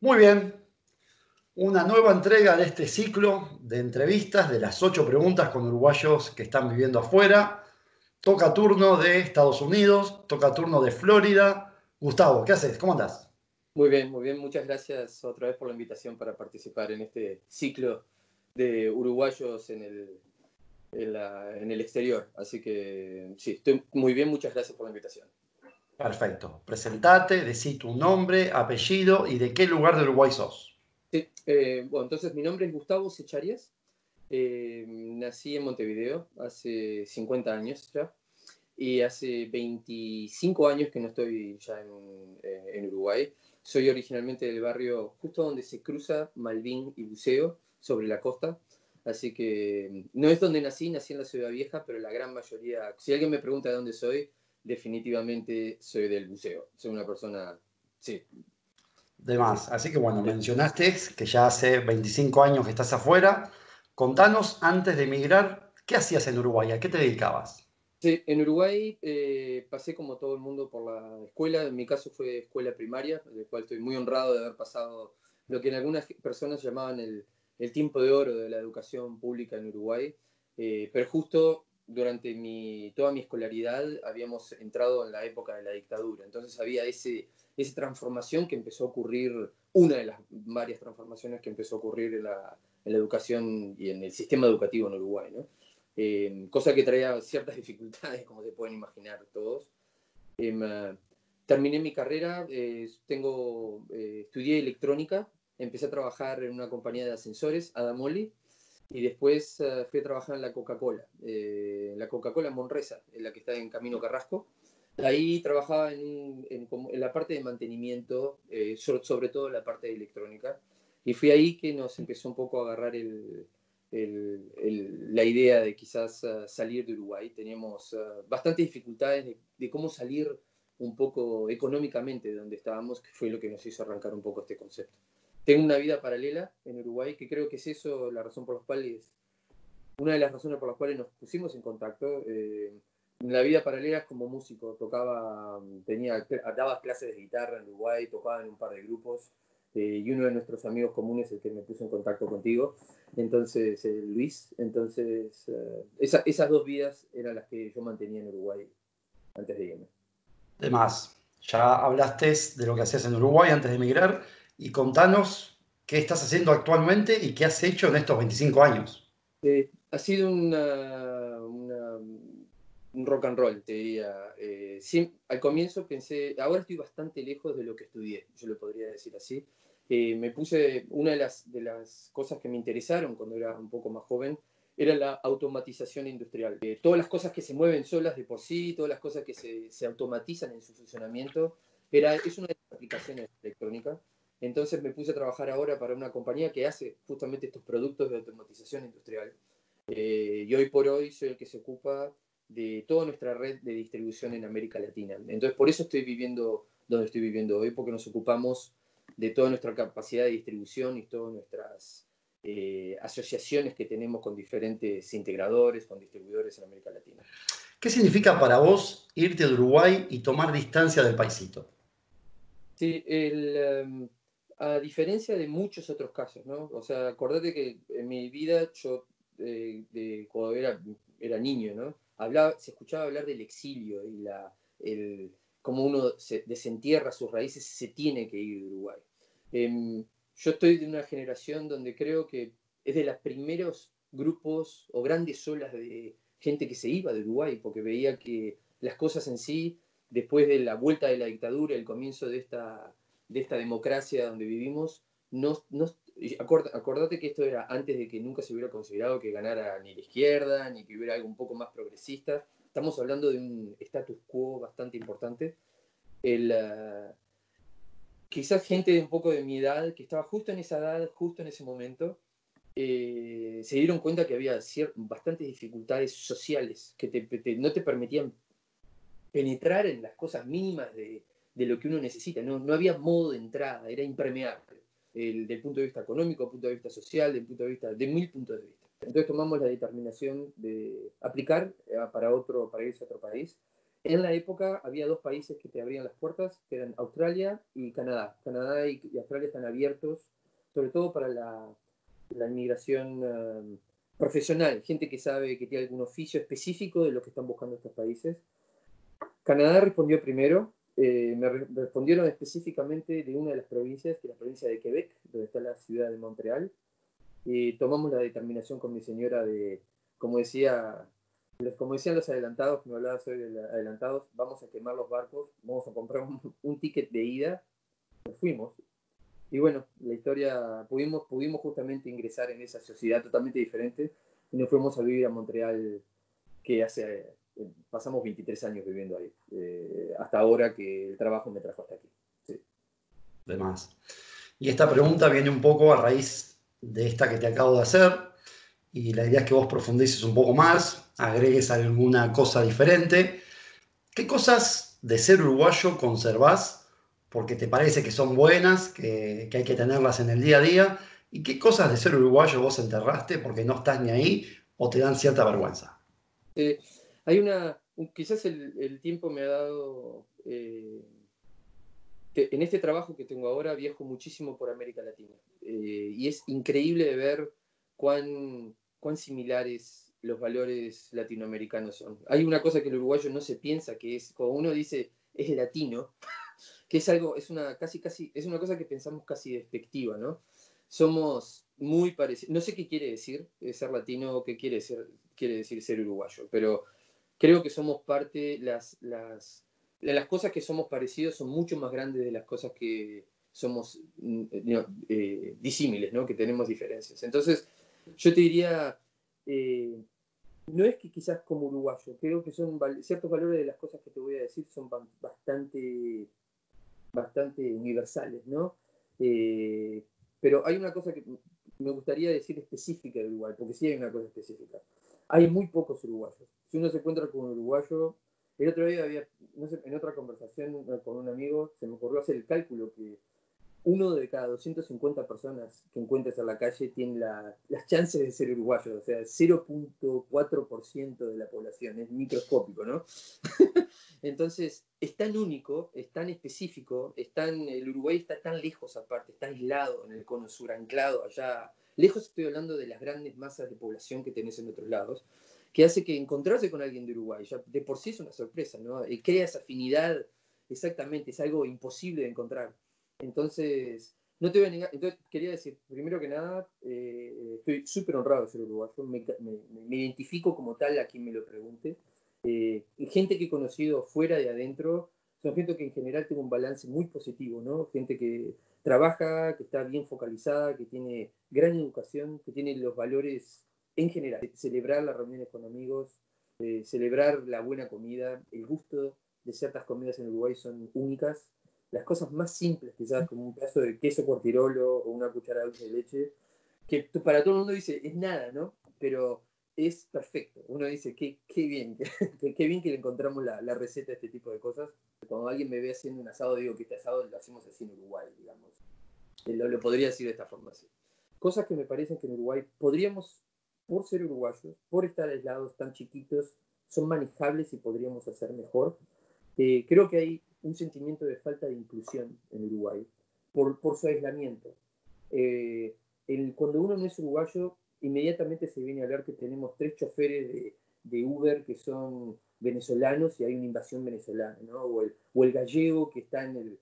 Muy bien, una nueva entrega de este ciclo de entrevistas de las 8 preguntas con uruguayos que están viviendo afuera. Toca turno de Estados Unidos, toca turno de Florida. Gustavo, ¿qué haces? ¿Cómo andás? Muy bien, muy bien. Muchas gracias otra vez por la invitación para participar en este ciclo de uruguayos en el exterior. Así que sí, estoy muy bien. Muchas gracias por la invitación. Perfecto. Presentate, decí tu nombre, apellido y de qué lugar de Uruguay sos. Sí, bueno, entonces mi nombre es Gustavo Secharias. Nací en Montevideo hace 50 años ya. Y hace 25 años que no estoy ya en Uruguay. Soy originalmente del barrio justo donde se cruza Malvin y Buceo, sobre la costa. Así que no es donde nací en la Ciudad Vieja, pero la gran mayoría, si alguien me pregunta de dónde soy, definitivamente soy del Buceo. Soy una persona, sí. De más. Así que bueno, mencionaste que ya hace 25 años que estás afuera. Contanos, antes de emigrar, ¿qué hacías en Uruguay? ¿A qué te dedicabas? Sí, en Uruguay pasé como todo el mundo por la escuela. En mi caso fue escuela primaria, del cual estoy muy honrado de haber pasado lo que en algunas personas llamaban el tiempo de oro de la educación pública en Uruguay. Pero justo durante toda mi escolaridad habíamos entrado en la época de la dictadura. Entonces había esa transformación que empezó a ocurrir, una de las varias transformaciones que empezó a ocurrir en la educación y en el sistema educativo en Uruguay, ¿no? Cosa que traía ciertas dificultades, como se pueden imaginar todos. Eh, Terminé mi carrera, estudié electrónica, empecé a trabajar en una compañía de ascensores, Adamoli, y después fui a trabajar en la Coca-Cola Monresa, en la que está en Camino Carrasco. Ahí trabajaba en la parte de mantenimiento, sobre todo la parte de electrónica, y fui ahí que nos empezó un poco a agarrar la idea de quizás salir de Uruguay. Teníamos bastantes dificultades de cómo salir un poco económicamente de donde estábamos, que fue lo que nos hizo arrancar un poco este concepto. Tengo una vida paralela en Uruguay, que creo que es eso la razón por la cual una de las razones por las cuales nos pusimos en contacto. La vida paralela es como músico, daba clases de guitarra en Uruguay, tocaba en un par de grupos, y uno de nuestros amigos comunes es el que me puso en contacto contigo, entonces Luis. Entonces esas dos vidas eran las que yo mantenía en Uruguay antes de irme. De más, ya hablaste de lo que hacías en Uruguay antes de emigrar y contanos qué estás haciendo actualmente y qué has hecho en estos 25 años. Ha sido un rock and roll, te diría. Sí, al comienzo pensé, ahora estoy bastante lejos de lo que estudié, yo lo podría decir así. Una de las cosas que me interesaron cuando era un poco más joven era la automatización industrial. Todas las cosas que se mueven solas de por sí, todas las cosas que se automatizan en su funcionamiento, es una de las aplicaciones electrónicas. Entonces me puse a trabajar ahora para una compañía que hace justamente estos productos de automatización industrial. Y hoy por hoy soy el que se ocupa de toda nuestra red de distribución en América Latina. Entonces por eso estoy viviendo donde estoy viviendo hoy, porque nos ocupamos de toda nuestra capacidad de distribución y todas nuestras asociaciones que tenemos con diferentes integradores, con distribuidores en América Latina. ¿Qué significa para vos irte de Uruguay y tomar distancia del paisito? Sí, a diferencia de muchos otros casos, ¿no? O sea, acordate que en mi vida yo, cuando era niño, ¿no? Se escuchaba hablar del exilio y cómo uno se desentierra sus raíces, se tiene que ir de Uruguay. Yo estoy de una generación donde creo que es de los primeros grupos o grandes olas de gente que se iba de Uruguay, porque veía que las cosas en sí, después de la vuelta de la dictadura, el comienzo de esta democracia donde vivimos, acordate que esto era antes de que nunca se hubiera considerado que ganara ni la izquierda, ni que hubiera algo un poco más progresista. Estamos hablando de un status quo bastante importante. El, uh, Quizás gente de un poco de mi edad, que estaba justo en esa edad, justo en ese momento, se dieron cuenta que había bastantes dificultades sociales que no te permitían penetrar en las cosas mínimas de lo que uno necesita. No había modo de entrada, era impermeable. Del punto de vista económico, del punto de vista social, del punto de vista de mil puntos de vista. Entonces tomamos la determinación de aplicar para irse a otro país. En la época había dos países que te abrían las puertas, que eran Australia y Canadá. Canadá y Australia están abiertos, sobre todo para la inmigración profesional, gente que sabe que tiene algún oficio específico de lo que están buscando estos países. Canadá respondió primero, respondieron específicamente de una de las provincias, que es la provincia de Quebec, donde está la ciudad de Montreal. Tomamos la determinación con mi señora de, como decía, como decían los adelantados, que me hablabas hoy de adelantados, vamos a quemar los barcos, vamos a comprar un ticket de ida, nos fuimos. Y bueno, la historia, pudimos justamente ingresar en esa sociedad totalmente diferente y nos fuimos a vivir a Montreal, que pasamos 23 años viviendo ahí, hasta ahora que el trabajo me trajo hasta aquí. Sí. De más. Y esta pregunta viene un poco a raíz de esta que te acabo de hacer, y la idea es que vos profundices un poco más, agregues alguna cosa diferente. ¿Qué cosas de ser uruguayo conservás porque te parece que son buenas, que hay que tenerlas en el día a día? ¿Y qué cosas de ser uruguayo vos enterraste porque no estás ni ahí o te dan cierta vergüenza? Eh, quizás el tiempo me ha dado, en este trabajo que tengo ahora viajo muchísimo por América Latina, y es increíble de ver cuán similares los valores latinoamericanos son. Hay una cosa que el uruguayo no se piensa, que es, cuando uno dice es latino, que es algo, es una cosa que pensamos casi despectiva, ¿no? Somos muy parecidos, no sé qué quiere decir ser latino o qué quiere decir ser uruguayo, pero creo que somos parte, las cosas que somos parecidos son mucho más grandes de las cosas que somos disímiles, ¿no? Que tenemos diferencias. Entonces, yo te diría, eh, no es que quizás como uruguayo, creo que son ciertos valores de las cosas que te voy a decir son bastante universales, ¿no? Eh, pero hay una cosa que me gustaría decir específica de Uruguay, porque sí hay una cosa específica. Hay muy pocos uruguayos. Si uno se encuentra con un uruguayo, el otro día había, no sé, en otra conversación con un amigo, se me ocurrió hacer el cálculo que uno de cada 250 personas que encuentres en la calle tiene las chances de ser uruguayo, o sea, 0,4% de la población, es microscópico, ¿no? Entonces, es tan único, es tan específico, el Uruguay está tan lejos aparte, está aislado en el cono sur, anclado allá. Lejos estoy hablando de las grandes masas de población que tenés en otros lados, que hace que encontrarse con alguien de Uruguay ya de por sí es una sorpresa, ¿no? Y crea esa afinidad, exactamente, es algo imposible de encontrar. Entonces, no te voy a negar, entonces quería decir, primero que nada, estoy súper honrado de ser uruguayo, me identifico como tal a quien me lo pregunte. Gente que he conocido fuera de adentro, son gente que en general tiene un balance muy positivo, ¿no? Gente que trabaja, que está bien focalizada, que tiene gran educación, que tiene los valores en general. Celebrar las reuniones con amigos, celebrar la buena comida, el gusto de ciertas comidas en Uruguay son únicas. Las cosas más simples, quizás como un pedazo de queso portirolo o una cucharada de dulce de leche, que para todo el mundo dice, es nada, ¿no? Pero es perfecto. Uno dice, qué bien, qué bien que le encontramos la receta de este tipo de cosas. Cuando alguien me ve haciendo un asado, digo que este asado lo hacemos así en Uruguay, digamos. Lo podría decir de esta forma, sí. Cosas que me parecen que en Uruguay podríamos, por ser uruguayos, por estar aislados tan chiquitos, son manejables y podríamos hacer mejor. Creo que hay un sentimiento de falta de inclusión en Uruguay por su aislamiento. Cuando uno no es uruguayo, inmediatamente se viene a hablar que tenemos 3 choferes de Uber que son venezolanos y hay una invasión venezolana, ¿no? O el gallego que está en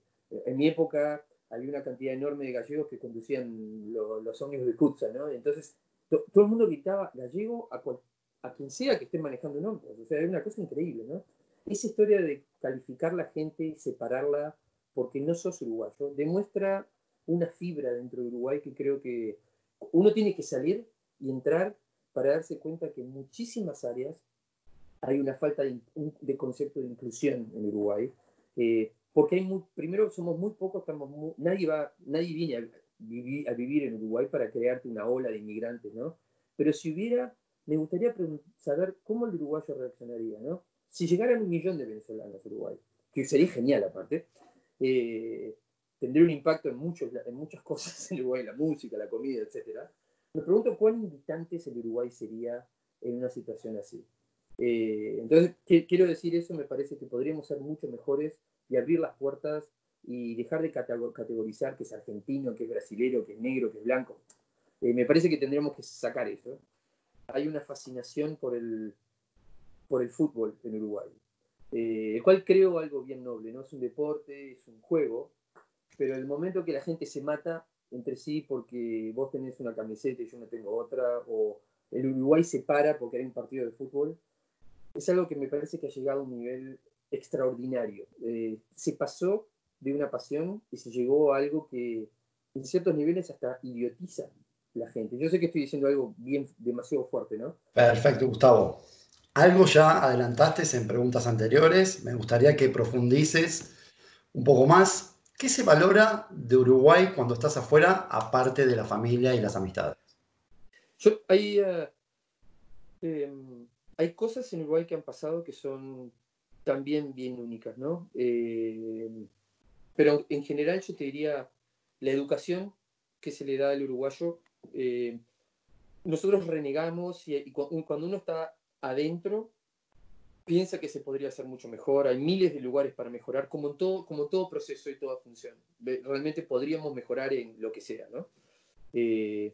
mi época había una cantidad enorme de gallegos que conducían los ómnibus de Cutsa, ¿no? Entonces todo el mundo gritaba gallego a quien sea que esté manejando un ómnibus, o sea, es una cosa increíble, ¿no? Esa historia de calificar la gente y separarla porque no sos uruguayo demuestra una fibra dentro de Uruguay que creo que uno tiene que salir y entrar para darse cuenta que en muchísimas áreas hay una falta de concepto de inclusión en Uruguay, porque primero somos muy pocos, nadie viene a vivir en Uruguay para crearte una ola de inmigrantes, ¿no? Pero si hubiera, me gustaría saber cómo el uruguayo reaccionaría, ¿no? Si llegaran 1 millón de venezolanos a Uruguay, que sería genial aparte, eh, tendría un impacto en muchas cosas en Uruguay, la música, la comida, etc. Me pregunto cuán invitante el Uruguay sería en una situación así. Entonces, quiero decir eso, me parece que podríamos ser mucho mejores y abrir las puertas y dejar de categorizar que es argentino, que es brasilero, que es negro, que es blanco. Me parece que tendríamos que sacar eso. Hay una fascinación por el fútbol en Uruguay, el cual creo algo bien noble, ¿no? Es un deporte, es un juego, pero el momento que la gente se mata entre sí porque vos tenés una camiseta y yo no tengo otra, o el Uruguay se para porque hay un partido de fútbol, es algo que me parece que ha llegado a un nivel extraordinario. Se pasó de una pasión y se llegó a algo que en ciertos niveles hasta idiotiza la gente. Yo sé que estoy diciendo algo bien demasiado fuerte, ¿no? Perfecto, Gustavo. Algo ya adelantaste en preguntas anteriores. Me gustaría que profundices un poco más. ¿Qué se valora de Uruguay cuando estás afuera, aparte de la familia y las amistades? Yo, eh, hay cosas en Uruguay que han pasado que son también bien únicas, ¿no? Pero en general yo te diría la educación que se le da al uruguayo. Nosotros renegamos y cuando uno está adentro piensa que se podría hacer mucho mejor. Hay miles de lugares para mejorar, como en todo proceso y toda función. Realmente podríamos mejorar en lo que sea, ¿no? Eh,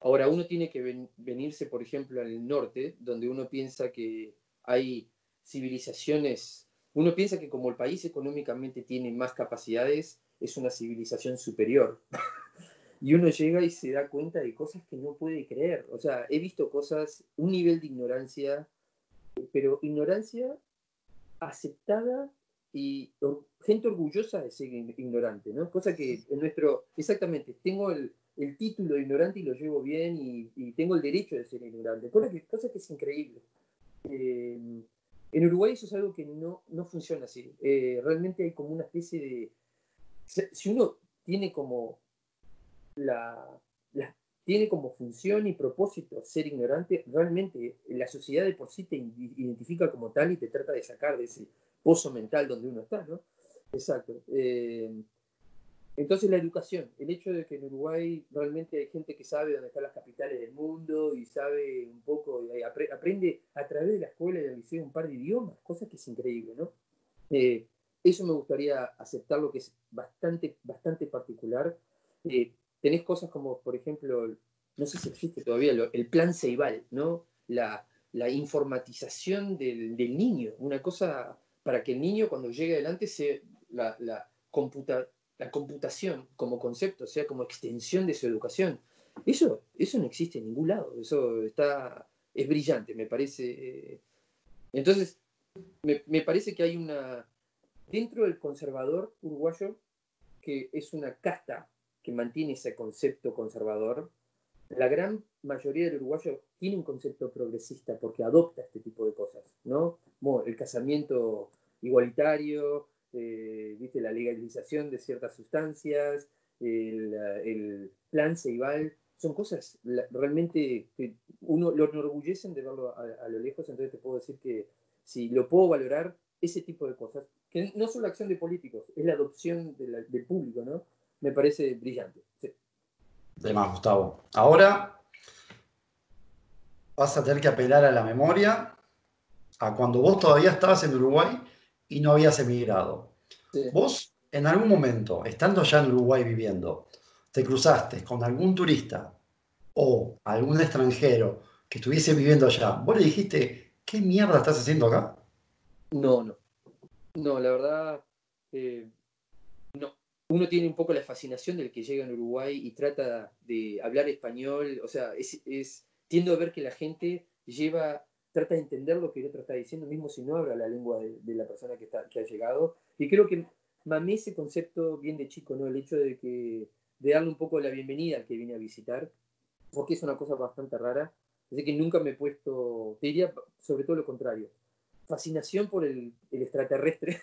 Ahora, uno tiene que venirse, por ejemplo, al norte, donde uno piensa que hay civilizaciones, uno piensa que como el país económicamente tiene más capacidades, es una civilización superior. Y uno llega y se da cuenta de cosas que no puede creer. O sea, he visto cosas, un nivel de ignorancia, pero ignorancia aceptada y gente orgullosa de ser ignorante, ¿no? Cosa que en exactamente, tengo el título de ignorante y lo llevo bien y tengo el derecho de ser ignorante, cosa que es increíble. Eh, en Uruguay eso es algo que no funciona así. Realmente hay como una especie de... Si uno tiene como la, la, tiene como función y propósito ser ignorante, realmente la sociedad de por sí te identifica como tal y te trata de sacar de ese pozo mental donde uno está, ¿no? Exacto. Entonces la educación, el hecho de que en Uruguay realmente hay gente que sabe dónde están las capitales del mundo y sabe un poco, y aprende a través de la escuela y del liceo un par de idiomas, cosa que es increíble, ¿no? Eh, Eso me gustaría aceptar, lo que es bastante, bastante particular. Eh, Tenés cosas como, por ejemplo, no sé si existe todavía, el plan Ceibal, ¿no? La informatización del niño, una cosa para que el niño cuando llegue adelante la, la, computa, la computación como concepto sea como extensión de su educación. Eso no existe en ningún lado, es brillante, me parece. Entonces, me parece que hay dentro del conservador uruguayo, que es una casta que mantiene ese concepto conservador, la gran mayoría del uruguayo tiene un concepto progresista porque adopta este tipo de cosas, ¿no? Bueno, el casamiento igualitario, ¿viste? La legalización de ciertas sustancias, el plan Ceibal, son cosas realmente que uno lo enorgullecen de verlo a lo lejos, entonces te puedo decir que si lo puedo valorar, ese tipo de cosas, que no son la acción de políticos, es la adopción del público, ¿no? Me parece brillante. Sí. De más, Gustavo. Ahora vas a tener que apelar a la memoria, a cuando vos todavía estabas en Uruguay y no habías emigrado. Sí. Vos, en algún momento, estando allá en Uruguay viviendo, te cruzaste con algún turista o algún extranjero que estuviese viviendo allá. Vos le dijiste, ¿qué mierda estás haciendo acá? No, no. No, la verdad, eh, no. Uno tiene un poco la fascinación del que llega en Uruguay y trata de hablar español. O sea, tiendo a ver que la gente trata de entender lo que el otro está diciendo, mismo si no habla la lengua de la persona que ha llegado. Y creo que mamé ese concepto bien de chico, ¿no? El hecho de darle un poco la bienvenida al que viene a visitar, porque es una cosa bastante rara. Así que nunca me he puesto, te diría sobre todo lo contrario, fascinación por el extraterrestre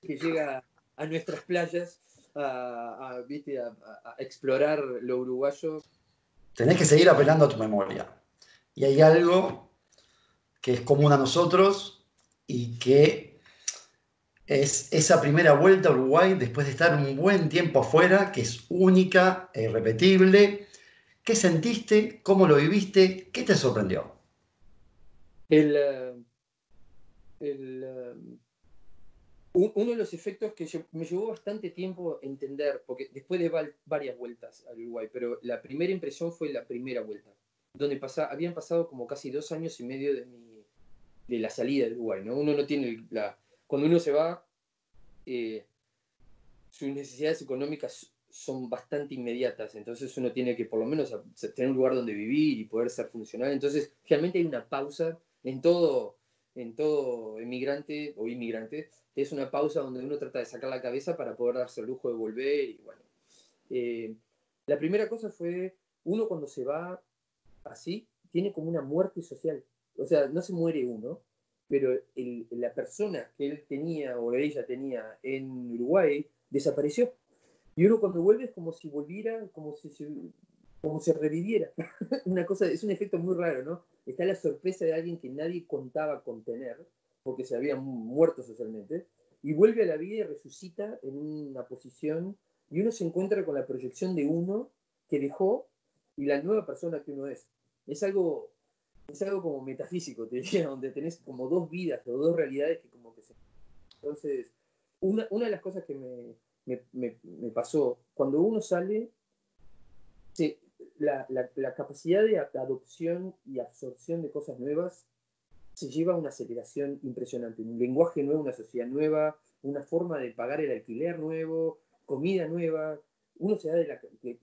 que llega a nuestras playas ¿viste? A explorar lo uruguayo. Tenés que seguir apelando a tu memoria. Y hay algo que es común a nosotros y que es esa primera vuelta a Uruguay después de estar un buen tiempo afuera, que es única e irrepetible. ¿Qué sentiste? ¿Cómo lo viviste? ¿Qué te sorprendió? El, Uno de los efectos que me llevó bastante tiempo entender, porque después de varias vueltas al Uruguay, pero la primera impresión fue la primera vuelta, donde habían pasado como casi 2 años y medio de la salida de Uruguay, ¿no? Uno no tiene cuando uno se va, sus necesidades económicas son bastante inmediatas, entonces uno tiene que por lo menos tener un lugar donde vivir y poder ser funcional. Entonces, realmente hay una pausa en todo emigrante o inmigrante, es una pausa donde uno trata de sacar la cabeza para poder darse el lujo de volver. Y bueno, eh, la primera cosa fue, uno cuando se va así, tiene como una muerte social. O sea, no se muere uno, pero la persona que él tenía o ella tenía en Uruguay desapareció. Y uno cuando vuelve es como si volviera, como si reviviera. Una cosa, es un efecto muy raro, ¿no? Está la sorpresa de alguien que nadie contaba con tener, porque se había muerto socialmente, y vuelve a la vida y resucita en una posición, y uno se encuentra con la proyección de uno que dejó y la nueva persona que uno es. Es algo, es algo como metafísico, te diría, donde tenés como dos vidas o dos realidades que como que se... Entonces, una de las cosas que me pasó, cuando uno sale, la capacidad de adopción y absorción de cosas nuevas se lleva a una aceleración impresionante. Un lenguaje nuevo, una sociedad nueva, una forma de pagar el alquiler nuevo, comida nueva. Uno se da de que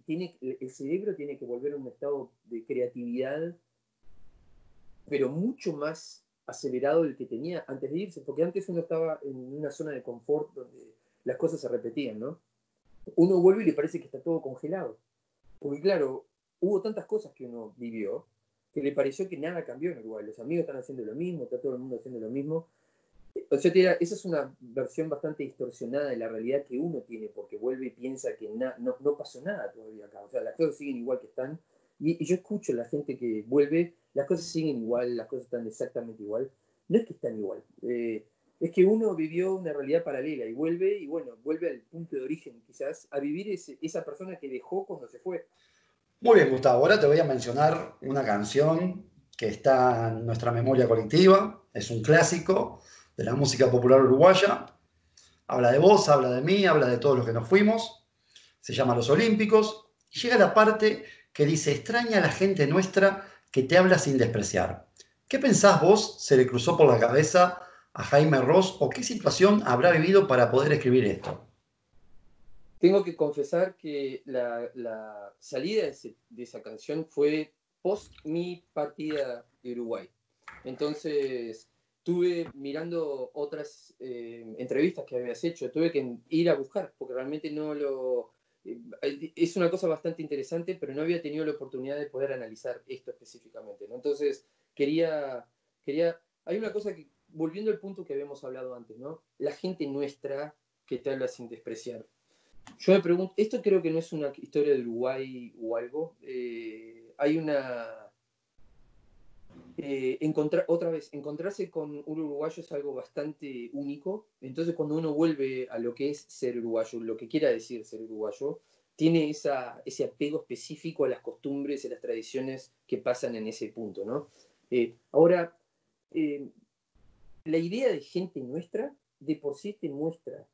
el cerebro tiene que volver a un estado de creatividad, pero mucho más acelerado del que tenía antes de irse, porque antes uno estaba en una zona de confort donde las cosas se repetían, ¿no? Uno vuelve y le parece que está todo congelado. Porque claro, hubo tantas cosas que uno vivió que le pareció que nada cambió en Uruguay. Los amigos están haciendo lo mismo, está todo el mundo haciendo lo mismo. O sea, esa es una versión bastante distorsionada de la realidad que uno tiene, porque vuelve y piensa que no pasó nada todavía acá. O sea, las cosas siguen igual que están. Y yo escucho a la gente que vuelve, las cosas siguen igual, las cosas están exactamente igual. No es que están igual. Es que uno vivió una realidad paralela y vuelve, y bueno, vuelve al punto de origen, quizás, a vivir esa persona que dejó cuando se fue. Muy bien, Gustavo. Ahora te voy a mencionar una canción que está en nuestra memoria colectiva. Es un clásico de la música popular uruguaya. Habla de vos, habla de mí, habla de todos los que nos fuimos. Se llama Los Olímpicos. Y llega la parte que dice, extraña a la gente nuestra que te habla sin despreciar. ¿Qué pensás vos se le cruzó por la cabeza a Jaime Ross o qué situación habrá vivido para poder escribir esto? Tengo que confesar que la salida de esa canción fue post mi partida de Uruguay. Entonces, tuve mirando otras entrevistas que habías hecho, tuve que ir a buscar, porque realmente no lo... es una cosa bastante interesante, pero no había tenido la oportunidad de poder analizar esto específicamente, ¿no? Entonces, hay una cosa que, volviendo al punto que habíamos hablado antes, ¿no? La gente nuestra que te habla sin despreciar. Yo me pregunto, esto creo que no es una historia de Uruguay o algo. Hay una... otra vez, encontrarse con un uruguayo es algo bastante único. Entonces, cuando uno vuelve a lo que es ser uruguayo, lo que quiera decir ser uruguayo, tiene ese apego específico a las costumbres y a las tradiciones que pasan en ese punto, ¿no? Ahora, eh, la idea de gente nuestra de por sí te muestra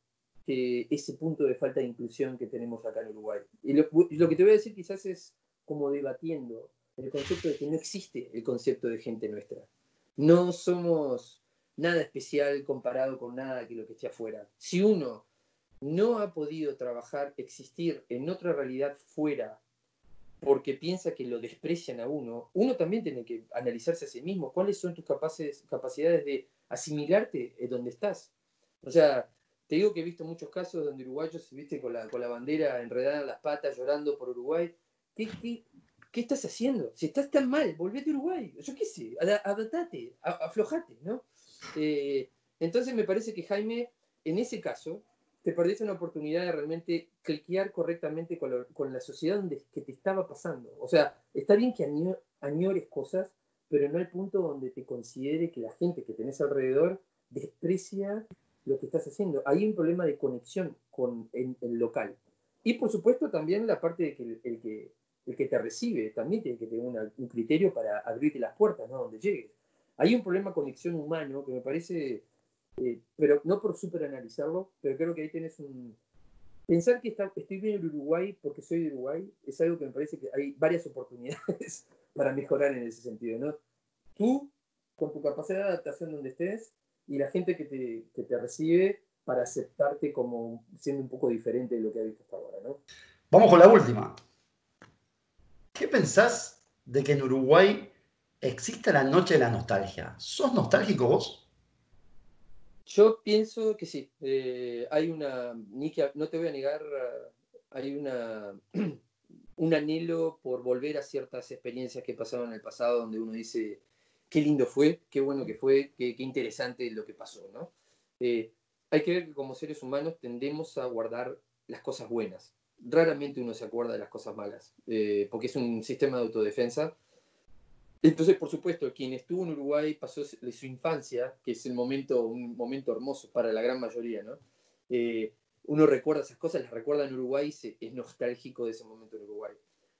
ese punto de falta de inclusión que tenemos acá en Uruguay. Y lo que te voy a decir quizás es como debatiendo el concepto de que no existe el concepto de gente nuestra. No somos nada especial comparado con nada que lo que esté afuera. Si uno no ha podido trabajar, existir en otra realidad fuera porque piensa que lo desprecian a uno, uno también tiene que analizarse a sí mismo. ¿Cuáles son tus capacidades de asimilarte donde estás? O sea, te digo que he visto muchos casos donde uruguayos se viste con la bandera enredada en las patas, llorando por Uruguay. ¿Qué estás haciendo? Si estás tan mal, volvete a Uruguay. Yo qué sé, adaptate, aflojate, ¿no? Eh, entonces me parece que Jaime, en ese caso, te perdiste una oportunidad de realmente cliquear correctamente con la sociedad que te estaba pasando. O sea, está bien que añores cosas, pero no al punto donde te considere que la gente que tenés alrededor desprecia lo que estás haciendo. Hay un problema de conexión con el local. Y por supuesto también la parte de que el que te recibe también tiene que tener un criterio para abrirte las puertas, ¿no? Donde llegues. Hay un problema con conexión humano que me parece, pero no por superanalizarlo, pero creo que ahí tenés un... Pensar que estoy bien en Uruguay porque soy de Uruguay es algo que me parece que hay varias oportunidades para mejorar en ese sentido, ¿no? Tú, con tu capacidad de adaptación donde estés, y la gente que te recibe para aceptarte como siendo un poco diferente de lo que has visto hasta ahora, ¿no? Vamos con la última. ¿Qué pensás de que en Uruguay exista la noche de la nostalgia? ¿Sos nostálgico vos? Yo pienso que sí. Hay una, no te voy a negar, hay un anhelo por volver a ciertas experiencias que pasaron en el pasado, donde uno dice, qué lindo fue, qué bueno que fue, qué interesante lo que pasó, ¿no? Eh, Hay que ver que como seres humanos tendemos a guardar las cosas buenas. Raramente uno se acuerda de las cosas malas, porque es un sistema de autodefensa. Entonces, por supuesto, quien estuvo en Uruguay pasó de su infancia, que es un momento hermoso para la gran mayoría, ¿no? Uno recuerda esas cosas, las recuerda en Uruguay, es nostálgico de ese momento en Uruguay.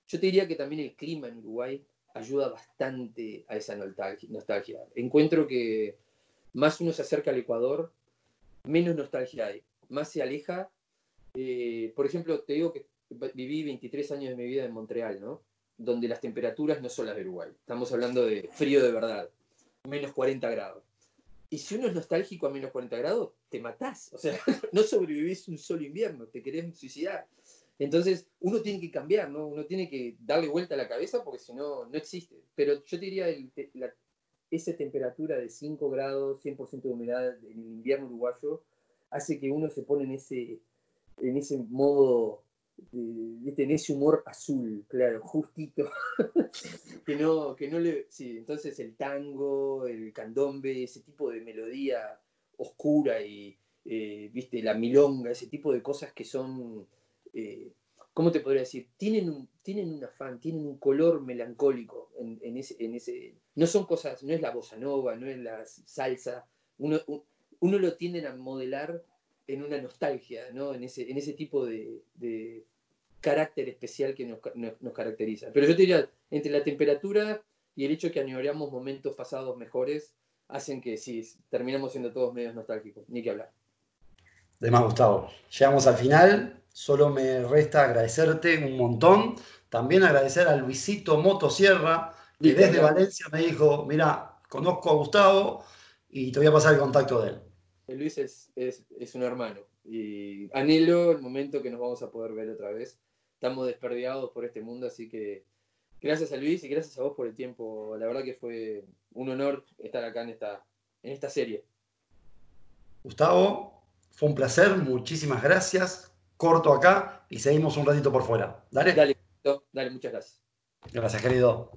Yo te diría que también el clima en Uruguay ayuda bastante a esa nostalgia. Encuentro que más uno se acerca al Ecuador, menos nostalgia hay, más se aleja. Por ejemplo, te digo que viví 23 años de mi vida en Montreal, ¿no? Donde las temperaturas no son las de Uruguay. Estamos hablando de frío de verdad, menos 40 grados. Y si uno es nostálgico a menos 40 grados, te matás. O sea, no sobrevivís un solo invierno, te querés suicidar. Entonces, uno tiene que cambiar, ¿no? Uno tiene que darle vuelta a la cabeza porque si no, no existe. Pero yo te diría, esa temperatura de 5 grados, 100% de humedad en el invierno uruguayo, hace que uno se pone en ese modo, ¿viste? En ese humor azul, claro, justito, que no le... Sí, entonces el tango, el candombe, ese tipo de melodía oscura y, ¿viste? La milonga, ese tipo de cosas que son, ¿cómo te podría decir? Tienen un afán, tienen un color melancólico en ese... No son cosas, no es la bossa nova, no es la salsa, uno lo tienden a modelar en una nostalgia, ¿no? En ese tipo de carácter especial que nos caracteriza. Pero yo te diría, entre la temperatura y el hecho de que añoramos momentos pasados mejores, hacen que sí, terminamos siendo todos medios nostálgicos, ni que hablar. De más, Gustavo. Llegamos al final. Solo me resta agradecerte un montón. También agradecer a Luisito Motosierra, que Ni que desde hablar. Valencia me dijo, mira, conozco a Gustavo y te voy a pasar el contacto de él. Luis es un hermano y anhelo el momento que nos vamos a poder ver otra vez. Estamos desperdiados por este mundo, así que gracias a Luis y gracias a vos por el tiempo. La verdad que fue un honor estar acá en esta serie. Gustavo, fue un placer. Muchísimas gracias. Corto acá y seguimos un ratito por fuera. Dale. Dale, dale, muchas gracias. Gracias, querido.